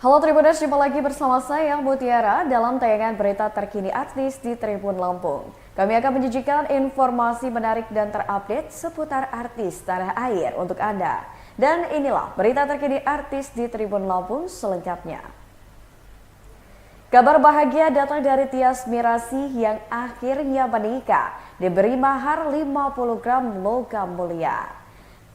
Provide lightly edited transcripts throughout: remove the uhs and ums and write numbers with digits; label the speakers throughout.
Speaker 1: Halo Tribuners, jumpa lagi bersama saya Mutiara dalam tayangan berita terkini artis di Tribun Lampung. Kami akan menyajikan informasi menarik dan terupdate seputar artis tanah air untuk Anda. Dan inilah berita terkini artis di Tribun Lampung selengkapnya. Kabar bahagia datang dari Tyas Mirasih yang akhirnya menikah, diberi mahar 50 gram logam mulia.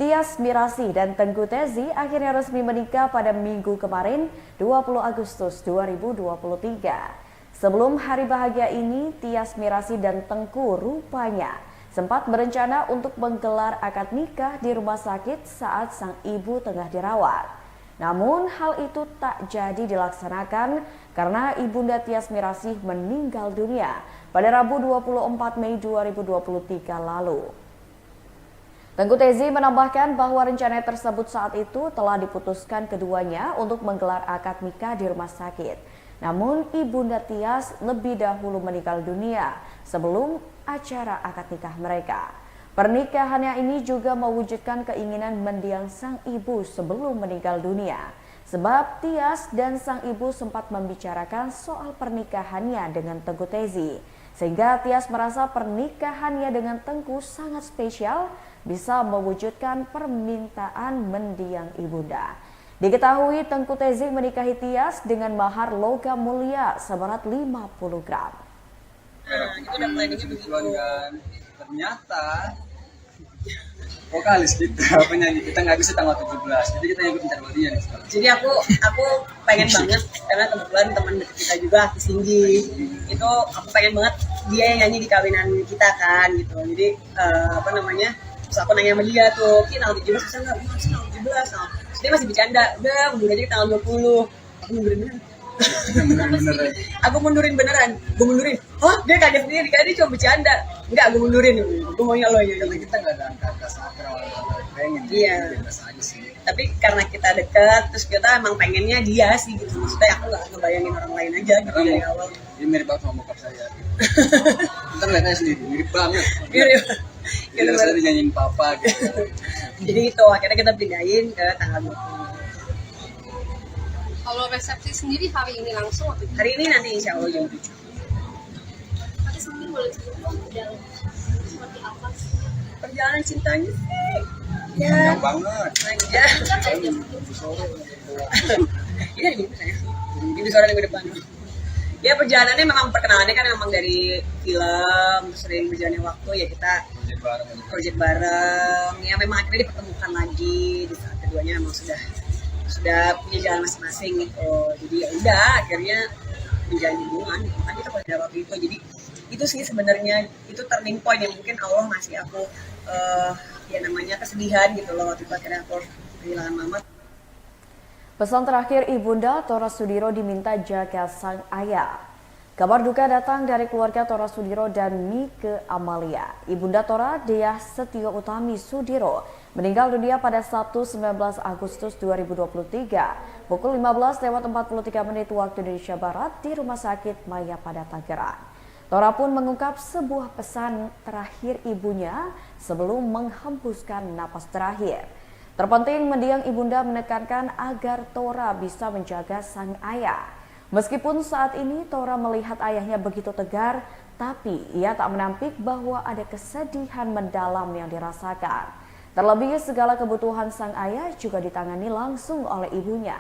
Speaker 1: Tyas Mirasih dan Tengku Tezi akhirnya resmi menikah pada Minggu kemarin, 20 Agustus 2023. Sebelum hari bahagia ini, Tyas Mirasih dan Tengku rupanya sempat berencana untuk menggelar akad nikah di rumah sakit saat sang ibu tengah dirawat. Namun hal itu tak jadi dilaksanakan karena ibunda Tyas Mirasih meninggal dunia pada Rabu 24 Mei 2023 lalu. Tengku Tezi menambahkan bahwa rencana tersebut saat itu telah diputuskan keduanya untuk menggelar akad nikah di rumah sakit. Namun ibunda Tyas lebih dahulu meninggal dunia sebelum acara akad nikah mereka. Pernikahannya ini juga mewujudkan keinginan mendiang sang ibu sebelum meninggal dunia. Sebab Tyas dan sang ibu sempat membicarakan soal pernikahannya dengan Tengku Tezi. Sehingga Tyas merasa pernikahannya dengan Tengku sangat spesial, bisa mewujudkan permintaan mendiang ibunda. Diketahui Tengku Tezi menikahi Tyas dengan mahar logam mulia seberat 50 gram.
Speaker 2: Nah, itu udah planningnya begitu kan. Ternyata vokalis kita, penyanyi kita nggak bisa tanggal 17. Jadi kita ikut mencari dia nih sekarang.
Speaker 3: Jadi aku pengen banget karena kebetulan teman dekat kita juga artis tinggi. Itu aku pengen banget dia yang nyanyi di kawinan kita kan gitu. Jadi terus aku nanya sama dia tuh, "Ki, tanggal 17 bisa nggak?" "Bisa, tanggal 17." Nah, terus dia masih bercanda, "Udah, mundur aja ke tanggal 20." Aku mundurin beneran.
Speaker 2: Bener-bener.
Speaker 3: Aku mundurin beneran. Gue mundurin. Hah? Dia kaget sendiri, kan dia cuma bercanda. Enggak, gue mundurin. Gue maunya lo ya.
Speaker 2: Karena kita nggak ada angka sakral, pengen.
Speaker 3: Iya.
Speaker 2: Biasa aja sih.
Speaker 3: Tapi karena kita deket, terus kita emang pengennya dia sih gitu. Maksudnya aku gak ngebayangin orang lain aja gitu dari awal.
Speaker 2: Ini mirip banget sama bokap saya. Ntar lihat aja sendiri, mirip banget.
Speaker 3: Mirip.
Speaker 2: Kita saya dinyanyiin papa gitu.
Speaker 3: Jadi itu akhirnya kita pindahin ke tanggal 20.
Speaker 4: Kalau resepsi sendiri hari ini langsung atau gimana?
Speaker 3: Hari ini nanti insya Allah jam 7.
Speaker 4: Tapi mungkin boleh cerita dalam seperti apa sih?
Speaker 3: Perjalanan cintanya sih.
Speaker 2: Panjang banget.
Speaker 3: Ya. Ini hari Minggu saya. Ini sore minggu depan. Ya perjalanannya memang perkenalannya kan memang dari film, sering berjalannya waktu ya kita project bareng. Ya memang akhirnya dipertemukan lagi di saat keduanya memang sudah punya jalan masing-masing gitu. Jadi ya udah akhirnya menjalin hubungan gitu kan kita pada waktu itu. Jadi itu sih sebenarnya itu turning point yang mungkin Allah ngasih aku ya namanya kesedihan gitu loh waktu itu akhirnya aku kehilangan mama.
Speaker 1: Pesan terakhir Ibunda Tora Sudiro diminta jaga sang ayah. Kabar duka datang dari keluarga Tora Sudiro dan Mike Amalia. Ibunda Tora, Diah Setio Utami Sudiro, meninggal dunia pada Sabtu 19 Agustus 2023 pukul 15:43 waktu Indonesia Barat di Rumah Sakit Maya pada Tangerang. Tora pun mengungkap sebuah pesan terakhir ibunya sebelum menghembuskan napas terakhir. Terpenting mendiang ibunda menekankan agar Tora bisa menjaga sang ayah. Meskipun saat ini Tora melihat ayahnya begitu tegar, tapi ia tak menampik bahwa ada kesedihan mendalam yang dirasakan. Terlebih segala kebutuhan sang ayah juga ditangani langsung oleh ibunya.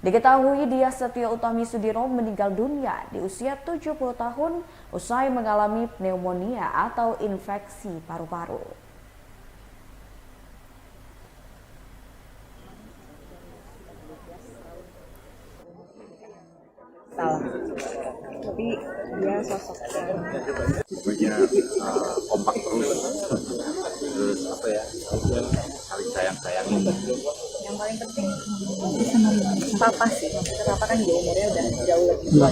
Speaker 1: Diketahui Diah Setio Utami Sudiro meninggal dunia di usia 70 tahun usai mengalami pneumonia atau infeksi paru-paru.
Speaker 3: Salah. Tapi dia sosok
Speaker 5: pokoknya kompak terus apa ya saling sayang-sayangin.
Speaker 3: yang paling penting papa sih, maksudnya papa kan juga umurnya udah jauh lebih tua.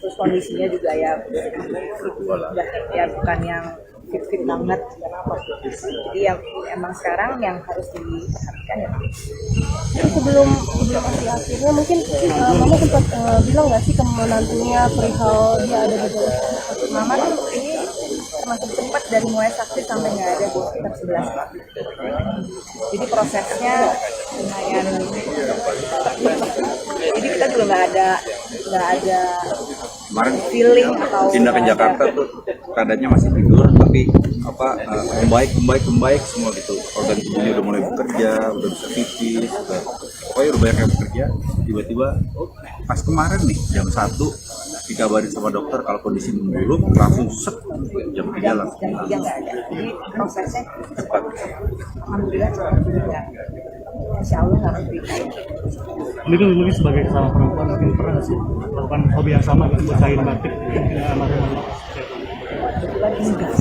Speaker 3: Terus kondisinya juga ya udah ya bukan yang fit banget. Jadi yang emang sekarang yang harus diperhatikan ya.
Speaker 6: Sebelum akhirnya mungkin mama sempat bilang nggak sih ke menantunya perihal dia ada di dalam.
Speaker 3: Mama tuh ini termasuk cepat dari mulai sakit sampai nggak ada di sekitar 11. Jadi prosesnya lumayan loh, nggak ada
Speaker 5: Kemarin
Speaker 3: feeling atau
Speaker 5: pindah ke Jakarta tuh keadaannya masih tidur, tapi membaik semua gitu. Organ tubuhnya udah mulai bekerja, udah bisa pipis, pokoknya udah banyak yang bekerja. Tiba-tiba pas kemarin nih jam 1 dikabarin sama dokter kalau kondisi memburuk, langsung jam 3 langsung hilang.
Speaker 3: nggak ada. Jadi prosesnya
Speaker 5: Cepat.
Speaker 3: alhamdulillah cepat juga. Insya Allah nggak berita.
Speaker 7: Mungkin sebagai sama perempuan mungkin pernah nggak sih melakukan hobi yang sama gitu, kain batik almarhum?
Speaker 3: Kebetulan enggak.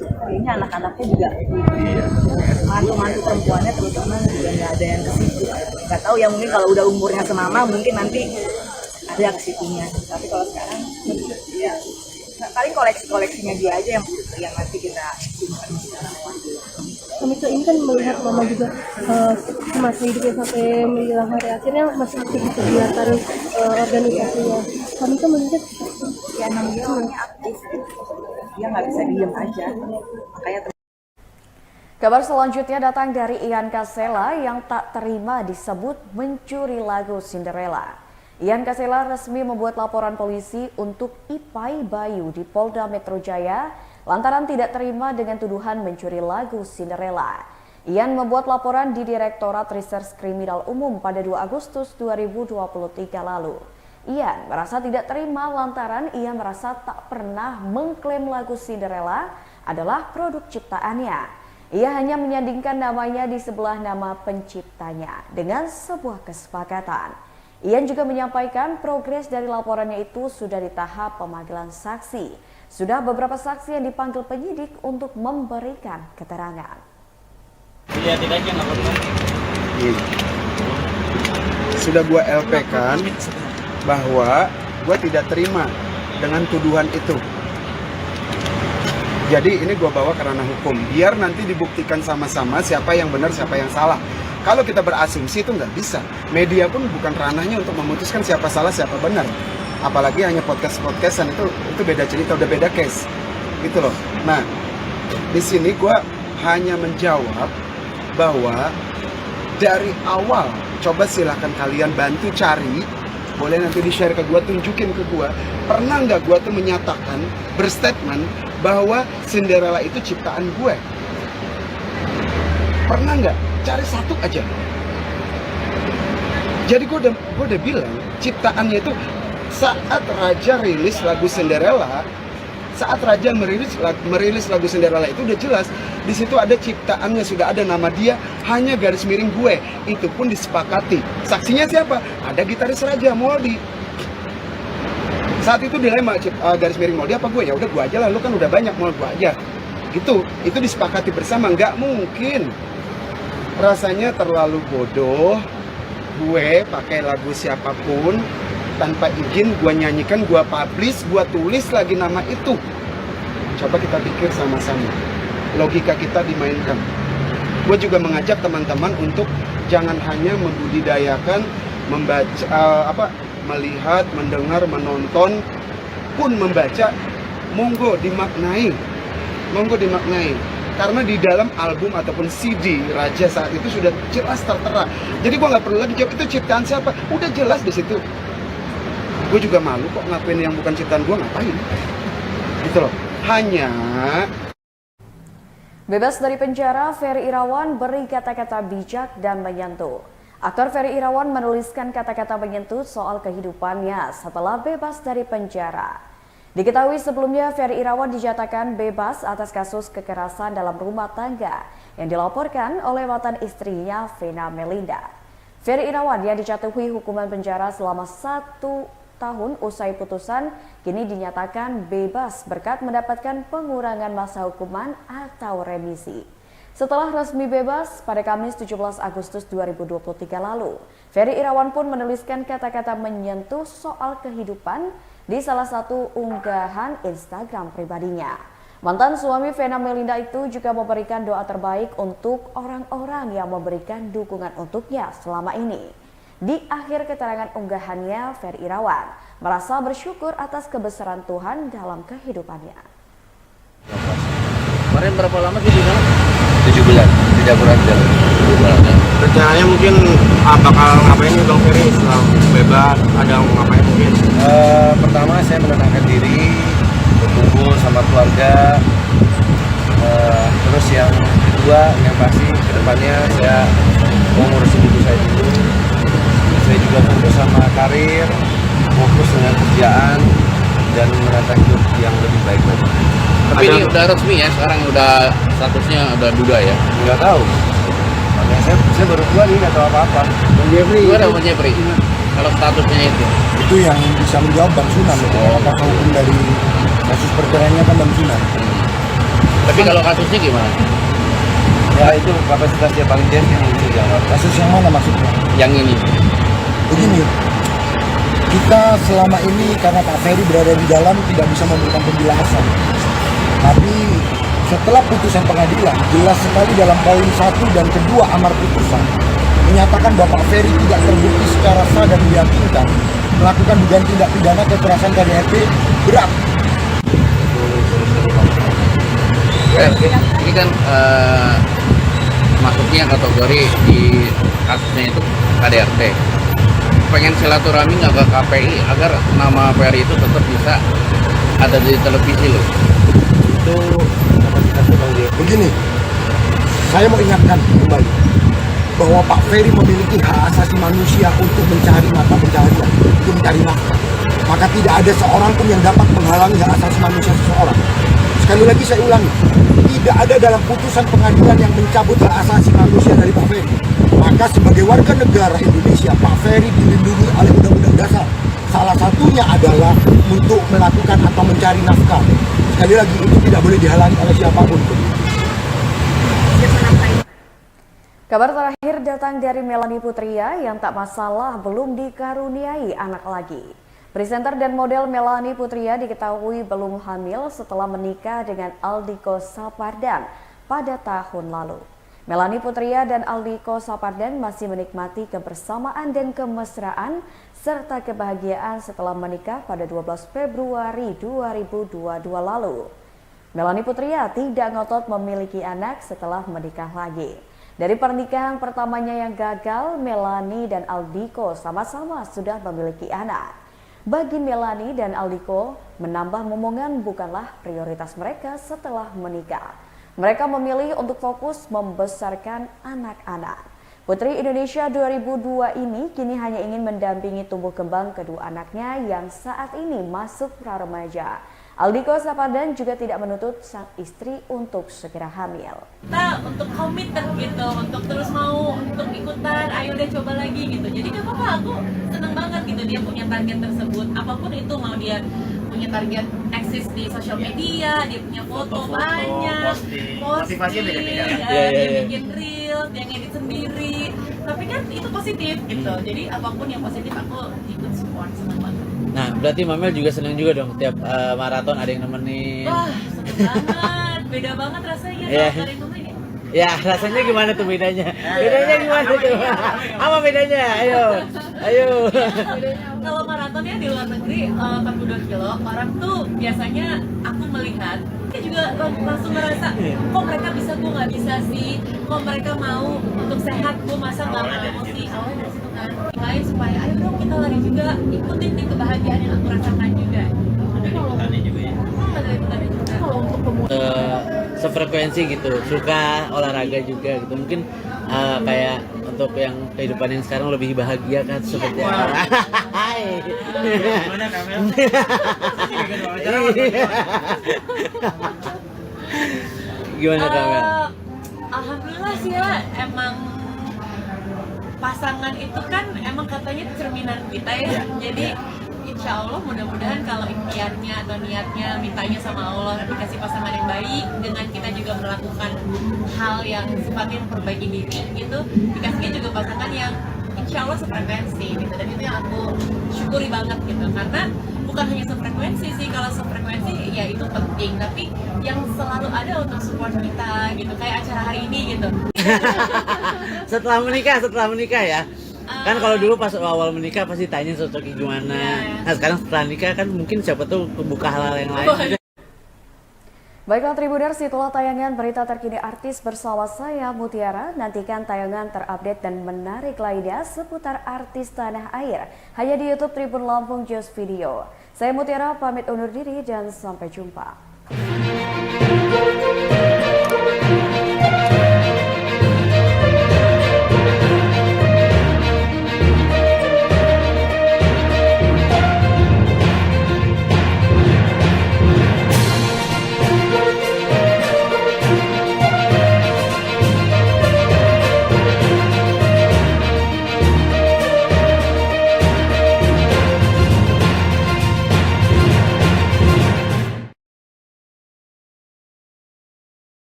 Speaker 3: Kayaknya anak-anaknya juga, mantu-mantu perempuannya terutama juga nggak ada yang ke situ. Nggak tahu ya, mungkin kalau udah umurnya semama mungkin nanti ada ke situnya. Tapi kalau sekarang ya paling koleksinya dia aja yang nanti kita simpan.
Speaker 6: Kami tuh ini kan melihat mama juga masa hidupnya sampai menjelang hari akhirnya masih aktif di kegiatan organisasinya. Kami tuh melihat
Speaker 3: Ya namanya orangnya aktif, dia nggak bisa diem aja, makanya
Speaker 1: Kabar selanjutnya datang dari Ian Kasela yang tak terima disebut mencuri lagu Cinderella. Ian Kasela resmi membuat laporan polisi untuk Ipai Bayu di Polda Metro Jaya lantaran tidak terima dengan tuduhan mencuri lagu Cinderella. Ian membuat laporan di Direktorat Reserse Kriminal Umum pada 2 Agustus 2023 lalu. Ian merasa tidak terima lantaran ia merasa tak pernah mengklaim lagu Cinderella adalah produk ciptaannya. Ia hanya menyandingkan namanya di sebelah nama penciptanya dengan sebuah kesepakatan. Ian juga menyampaikan progres dari laporannya itu sudah di tahap pemanggilan saksi. Sudah beberapa saksi yang dipanggil penyidik untuk memberikan keterangan.
Speaker 8: Sudah gua LP kan bahwa gua tidak terima dengan tuduhan itu. Jadi ini gua bawa ke ranah hukum biar nanti dibuktikan sama-sama siapa yang benar siapa yang salah. Kalau kita berasumsi itu nggak bisa. Media pun bukan ranahnya untuk memutuskan siapa salah siapa benar. Apalagi hanya podcastan itu beda cerita, udah beda case, gitu loh. Nah, di sini gue hanya menjawab bahwa dari awal, coba silahkan kalian bantu cari, boleh nanti di-share ke gue, tunjukin ke gue, pernah nggak gue tuh menyatakan, berstatement bahwa Cinderella itu ciptaan gue? Pernah nggak? Cari satu aja. Jadi gue udah bilang ciptaannya itu saat Raja rilis lagu Cinderella, saat Raja merilis lagu Cinderella itu udah jelas di situ ada ciptaannya, sudah ada nama dia, hanya garis miring gue. Itu pun disepakati. Saksinya siapa? Ada gitaris Raja, Moldy. Saat itu dilema garis miring Moldy apa gue? Ya udah gue aja lah, lu kan udah banyak, mau gue aja. Gitu. Itu disepakati bersama. Nggak mungkin. Rasanya terlalu bodoh gue pakai lagu siapapun tanpa izin, gue nyanyikan, gue publish, gue tulis lagi nama itu. Coba kita pikir sama-sama, logika kita dimainkan. Gue juga mengajak teman-teman untuk jangan hanya membudidayakan, membaca, melihat, mendengar, menonton, pun membaca, monggo dimaknai. Karena di dalam album ataupun CD Raja saat itu sudah jelas tertera. Jadi gue nggak perlu lagi jawab itu ciptaan siapa, udah jelas di situ. Gue juga malu kok ngapain yang bukan ciptaan gue, ngapain? Gitu loh. Hanya
Speaker 1: Bebas dari penjara, Ferry Irawan beri kata-kata bijak dan menyentuh. Aktor Ferry Irawan menuliskan kata-kata menyentuh soal kehidupannya setelah bebas dari penjara. Diketahui sebelumnya Ferry Irawan dijatakan bebas atas kasus kekerasan dalam rumah tangga yang dilaporkan oleh mantan istrinya Vena Melinda. Ferry Irawan yang dijatuhi hukuman penjara selama 1 tahun usai putusan kini dinyatakan bebas berkat mendapatkan pengurangan masa hukuman atau remisi. Setelah resmi bebas pada Kamis 17 Agustus 2023 lalu, Ferry Irawan pun menuliskan kata-kata menyentuh soal kehidupan di salah satu unggahan Instagram pribadinya. Mantan suami Vena Melinda itu juga memberikan doa terbaik untuk orang-orang yang memberikan dukungan untuknya selama ini. Di akhir keterangan unggahannya, Ferry Irawan merasa bersyukur atas kebesaran Tuhan dalam kehidupannya.
Speaker 2: Kemarin berapa lama sih di dalam? 7 bulan, tidak berat jalan.
Speaker 8: rencananya mungkin bakal ngapain nih Bang Ferry setelah bebas?
Speaker 9: juga ada ngapain mungkin?
Speaker 10: Pertama saya menenangkan diri, berkumpul sama keluarga. Terus yang kedua, yang pasti kedepannya saya mau ngurusin ibu saya dulu. Saya juga fokus sama karir, fokus dengan kerjaan, dan menata hidup yang lebih baik lagi.
Speaker 9: Tapi ini udah resmi ya, sekarang udah statusnya udah duda ya?
Speaker 10: Nggak tahu. Makanya saya baru keluar nih, nggak tahu apa-apa.
Speaker 9: Gimana Bang Jeffrey? Kalau statusnya
Speaker 8: Itu yang bisa menjawab Bang Sunan. Apakah hukum dari kasus perceraiannya kan Bang Sunan.
Speaker 9: Tapi kalau kasusnya gimana?
Speaker 10: Ya itu kapasitas dia paling dia yang bisa jawab.
Speaker 8: Kasus yang mana maksudnya?
Speaker 9: Yang ini?
Speaker 8: Begini, kita selama ini karena Pak Ferry berada di dalam tidak bisa memberikan penjelasan. Tapi setelah putusan pengadilan, jelas sekali dalam poin 1 dan kedua amar putusan menyatakan bahwa Pak Ferry tidak terbukti secara sah dan meyakinkan melakukan dugaan tindak pidana kekerasan KDRT berat.
Speaker 9: Ini kan masuknya kategori di kasusnya itu KDRT. Pengen silaturahmi nggak ke KPI agar nama Ferry itu tetap bisa ada di televisi loh.
Speaker 8: Itu begini, saya mau ingatkan kembali bahwa Pak Ferry memiliki hak asasi manusia untuk mencari mata pencaharian, untuk mencari nafkah. Maka tidak ada seorang pun yang dapat menghalangi hak asasi manusia seseorang. Sekali lagi saya ulangi, tidak ada dalam putusan pengadilan yang mencabut hak asasi manusia dari Pak Ferry. Maka sebagai warga negara Indonesia, Pak Ferry dilindungi oleh Undang-Undang Dasar. Salah satunya adalah untuk melakukan atau mencari nafkah. Sekali lagi, itu tidak boleh dihalangi oleh siapapun.
Speaker 1: Kabar terakhir datang dari Melanie Putria yang tak masalah belum dikaruniai anak lagi. Presenter dan model Melanie Putria diketahui belum hamil setelah menikah dengan Aldiko Sapardan pada tahun lalu. Melanie Putria dan Aldiko Sapardan masih menikmati kebersamaan dan kemesraan serta kebahagiaan setelah menikah pada 12 Februari 2022 lalu. Melanie Putria tidak ngotot memiliki anak setelah menikah lagi. Dari pernikahan pertamanya yang gagal, Melanie dan Aldiko sama-sama sudah memiliki anak. Bagi Melanie dan Aldiko, menambah momongan bukanlah prioritas mereka setelah menikah. Mereka memilih untuk fokus membesarkan anak-anak. Putri Indonesia 2002 ini kini hanya ingin mendampingi tumbuh kembang kedua anaknya yang saat ini masuk pra-remaja. Aldiko Sapardan juga tidak menuntut sang istri untuk segera hamil.
Speaker 4: Kita untuk komitmen gitu, untuk terus mau untuk ikutan, ayo deh coba lagi gitu. Jadi gak apa-apa, aku seneng banget gitu dia punya target tersebut. Apapun itu, mau dia punya target eksis di sosial media, dia punya foto banyak, posting, dia bikin reel, dia ngedit sendiri. Tapi kan itu positif gitu. Jadi apapun yang positif aku ikut support, seneng banget.
Speaker 11: Nah, berarti Mamel juga seneng juga dong tiap maraton ada yang nemenin.
Speaker 4: Wah, seneng banget, beda banget rasanya kalau ada yang nemenin.
Speaker 11: Ya, rasanya gimana tuh bedanya? Bedanya gimana tuh? Apa bedanya? Ayo.
Speaker 4: Kalau maratonnya di luar negeri 42 kilo, orang tuh biasanya aku melihat dia juga langsung merasa, kok mereka bisa, gue nggak bisa sih. Kok mereka mau untuk sehat, gue masa nggak mau sih. Awalnya dari situ kan, lain supaya ayo dong kita lari juga, ikutin nih kebahagiaan yang aku rasakan juga. Tapi kalau kalau untuk
Speaker 11: sefrekuensi gitu, suka olahraga juga gitu. Mungkin kayak untuk yang kehidupan yang sekarang lebih bahagia kan seperti apa?
Speaker 9: Gimana Kamel?
Speaker 11: Gimana Kamel?
Speaker 4: Alhamdulillah sih ya, emang pasangan itu kan emang katanya cerminan kita ya. Jadi insya Allah mudah-mudahan kalau impiannya atau niatnya mintanya sama Allah dikasih pasangan yang baik, dengan kita juga melakukan hal yang sifatnya memperbaiki diri gitu, dikasihnya juga pasangan yang insya Allah sefrekuensi gitu. Dan itu yang aku syukuri banget gitu, karena bukan hanya sefrekuensi sih, kalau sefrekuensi ya itu penting, tapi yang selalu ada untuk support kita gitu, kayak acara hari ini gitu.
Speaker 11: Setelah menikah ya. Kan kalau dulu pas awal menikah pasti tanya cocoknya gimana. Nah sekarang setelah nikah kan mungkin siapa tuh buka hal-hal yang lain.
Speaker 1: Baiklah Tribuners, itulah tayangan berita terkini artis bersama saya Mutiara. Nantikan tayangan terupdate dan menarik lainnya seputar artis tanah air hanya di YouTube Tribun Lampung Just Video. Saya Mutiara pamit undur diri dan sampai jumpa.